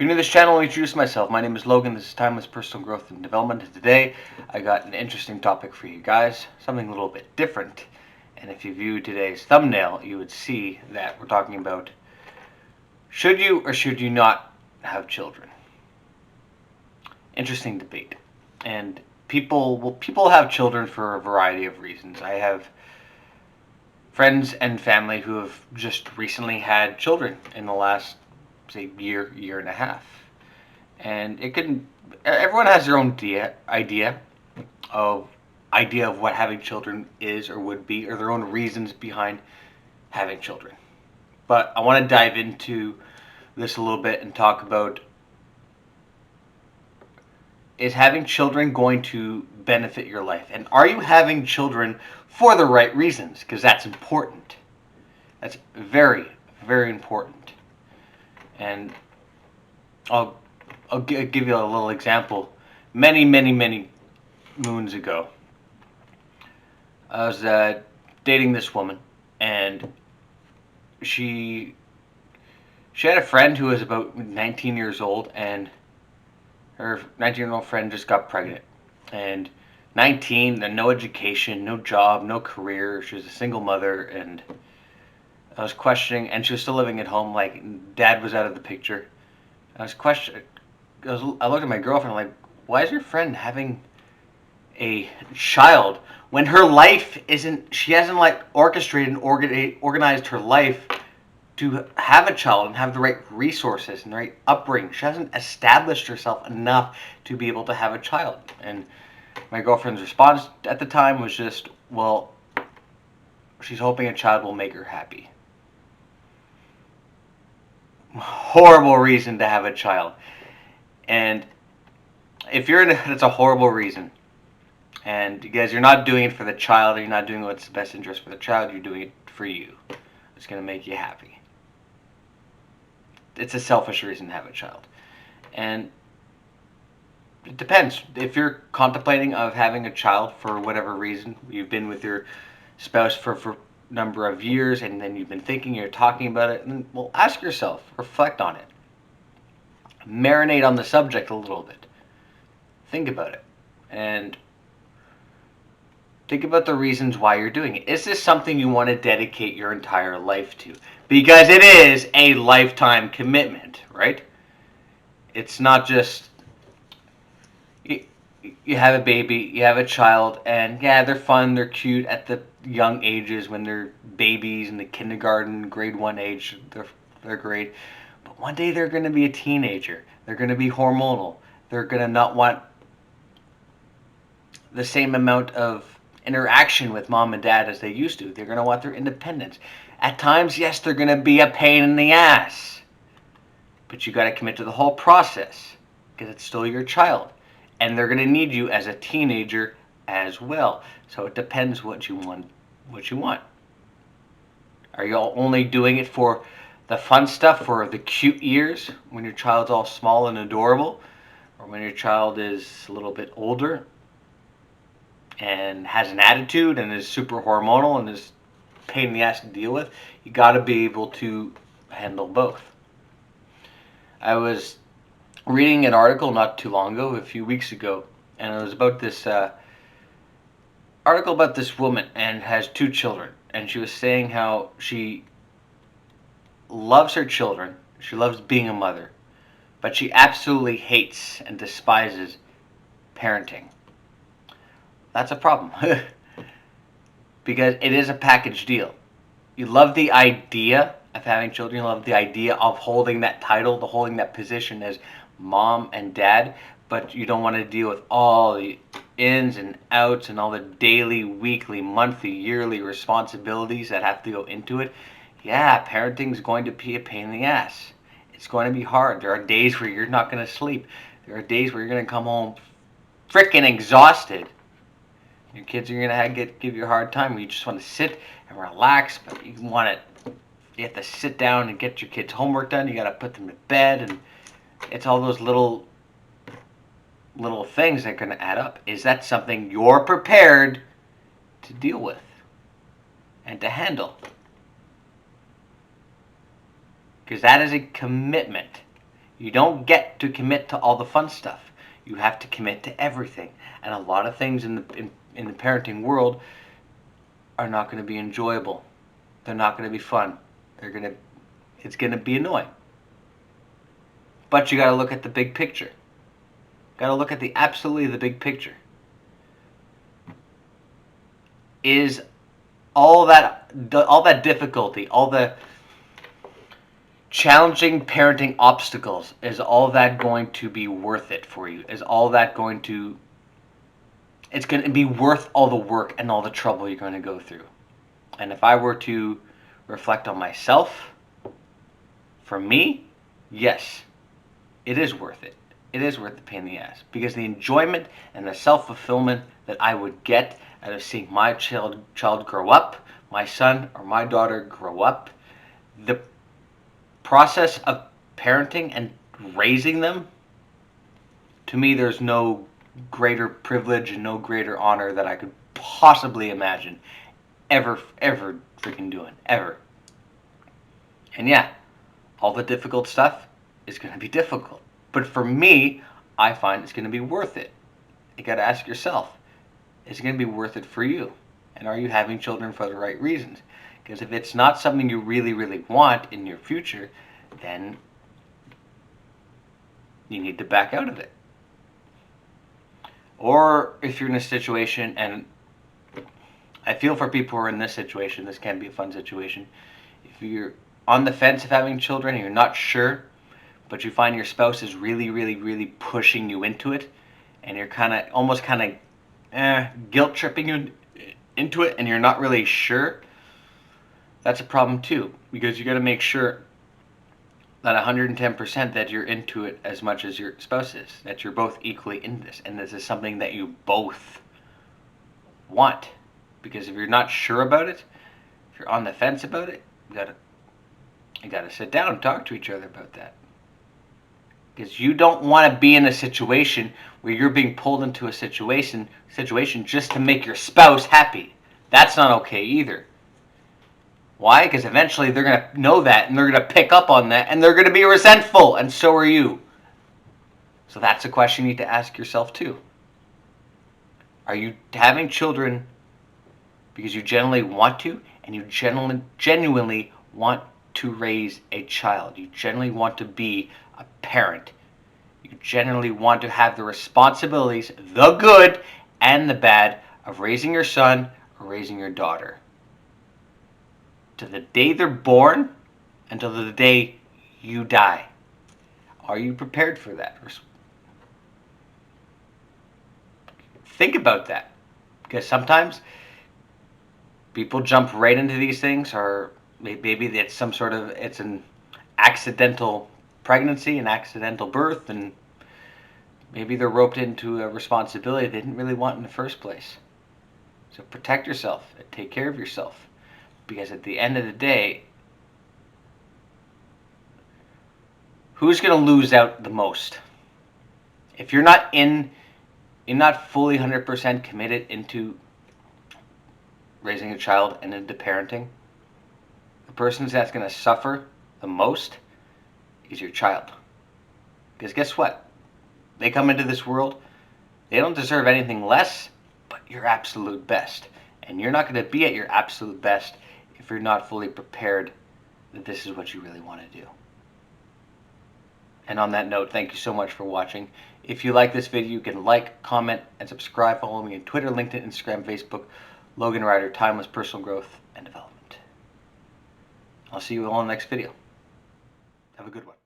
you're new to this channel, I'll introduce myself. My name is Logan. This is Timeless Personal Growth and Development. And today, I got an interesting topic for you guys. Something a little bit different. And if you view today's thumbnail, you would see that we're talking about should you or should you not have children? Interesting debate. And people have children for a variety of reasons. I have friends and family who have just recently had children in the last, say, year and a half. And everyone has their own idea of what having children is or would be, or their own reasons behind having children. But I want to dive into this a little bit and talk about, is having children going to benefit your life? And are you having children for the right reasons? Because that's important. That's very, very important. And I'll give you a little example. Many moons ago, I was dating this woman, and she had a friend who was about 19 years old, and her 19-year-old friend just got pregnant. And 19, no education, no job, no career. She was a single mother, and I was questioning, and she was still living at home. Like, dad was out of the picture. I was questioning. I looked at my girlfriend, like, why is your friend having a child when her life isn't? She hasn't like orchestrated and organized her life to have a child and have the right resources and the right upbringing. She hasn't established herself enough to be able to have a child. And my girlfriend's response at the time was just, well, she's hoping a child will make her happy. Horrible reason to have a child. And if you're in it's a horrible reason. And you guys, you're not doing it for the child, or you're not doing what's the best interest for the child, you're doing it for you. It's going to make you happy. It's a selfish reason to have a child. And it depends. If you're contemplating of having a child for whatever reason, you've been with your spouse for a number of years, and then you've been thinking, you're talking about it, and well, ask yourself, reflect on it. Marinate on the subject a little bit. Think about it. And think about the reasons why you're doing it. Is this something you want to dedicate your entire life to? Because it is a lifetime commitment, right? It's not just you have a baby, you have a child, and yeah, they're fun, they're cute at the young ages when they're babies in the kindergarten, grade 1 age, they're great. But one day they're going to be a teenager. They're going to be hormonal. They're going to not want the same amount of interaction with mom and dad as they used to. They're going to want their independence. At times, yes, they're going to be a pain in the ass. But you got to commit to the whole process, because it's still your child. And they're going to need you as a teenager as well. So it depends what you want. Are you only doing it for the fun stuff, for the cute years, when your child's all small and adorable? Or when your child is a little bit older and has an attitude and is super hormonal and is a pain in the ass to deal with? You got to be able to handle both. I was reading an article not too long ago, a few weeks ago, and it was about this article about this woman, and has 2 children, and she was saying how she loves her children, she loves being a mother, but she absolutely hates and despises parenting. That's a problem. Because it is a package deal. You love the idea of having children, you love the idea of holding that title, to holding that position as mom and dad, but you don't want to deal with all the ins and outs and all the daily, weekly, monthly, yearly responsibilities that have to go into it. Yeah, parenting's going to be a pain in the ass. It's going to be hard. There are days where you're not going to sleep. There are days where you're going to come home freaking exhausted. Your kids are going to give you a hard time, where you just want to sit and relax, but you have to sit down and get your kids' homework done. You got to put them to bed, and it's all those little things that are going to add up. Is that something you're prepared to deal with and to handle? Because that is a commitment. You don't get to commit to all the fun stuff. You have to commit to everything. And a lot of things in the parenting world are not going to be enjoyable. They're not going to be fun. It's going to be annoying. But you got to look at the big picture. Got to look at absolutely the big picture. Is all that difficulty, all the challenging parenting obstacles, is all that going to be worth it for you? Is all that going to, it's going to be worth all the work and all the trouble you're going to go through? And if I were to reflect on myself, for me, yes, it is worth it. It is worth the pain in the ass, because the enjoyment and the self-fulfillment that I would get out of seeing my child grow up, my son or my daughter grow up, the process of parenting and raising them, to me, there's no greater privilege and no greater honor that I could possibly imagine ever freaking doing, ever. And yeah, all the difficult stuff is going to be difficult. But for me, I find it's going to be worth it. You got to ask yourself, is it going to be worth it for you? And are you having children for the right reasons? Because if it's not something you really, really want in your future, then you need to back out of it. Or if you're in a situation, and I feel for people who are in this situation, this can be a fun situation. If you're on the fence of having children and you're not sure, but you find your spouse is really, really, really pushing you into it, and you're almost guilt tripping you into it, and you're not really sure, that's a problem too, because you got to make sure that 110% that you're into it as much as your spouse is, that you're both equally in this, and this is something that you both want. Because if you're not sure about it, if you're on the fence about it, you gotta sit down and talk to each other about that. Because you don't want to be in a situation where you're being pulled into a situation just to make your spouse happy. That's not okay either. Why? Because eventually they're going to know that, and they're going to pick up on that, and they're going to be resentful, and so are you. So that's a question you need to ask yourself too. Are you having children because you genuinely want to, and you genuinely want to raise a child? You genuinely want to be a parent. You genuinely want to have the responsibilities, the good and the bad, of raising your son or raising your daughter, to the day they're born until the day you die. Are you prepared for that? Think about that, because sometimes people jump right into these things, or maybe it's it's an accidental pregnancy, an accidental birth, and maybe they're roped into a responsibility they didn't really want in the first place. So protect yourself and take care of yourself, because at the end of the day, who's going to lose out the most? If you're not fully 100% committed into raising a child and into parenting, the person that's going to suffer the most is your child. Because guess what? They come into this world, they don't deserve anything less but your absolute best. And you're not going to be at your absolute best if you're not fully prepared that this is what you really want to do. And on that note, thank you so much for watching. If you like this video, you can like, comment, and subscribe. Follow me on Twitter, LinkedIn, Instagram, Facebook. Logan Ryder, Timeless Personal Growth and Development. I'll see you all in the next video. Have a good one.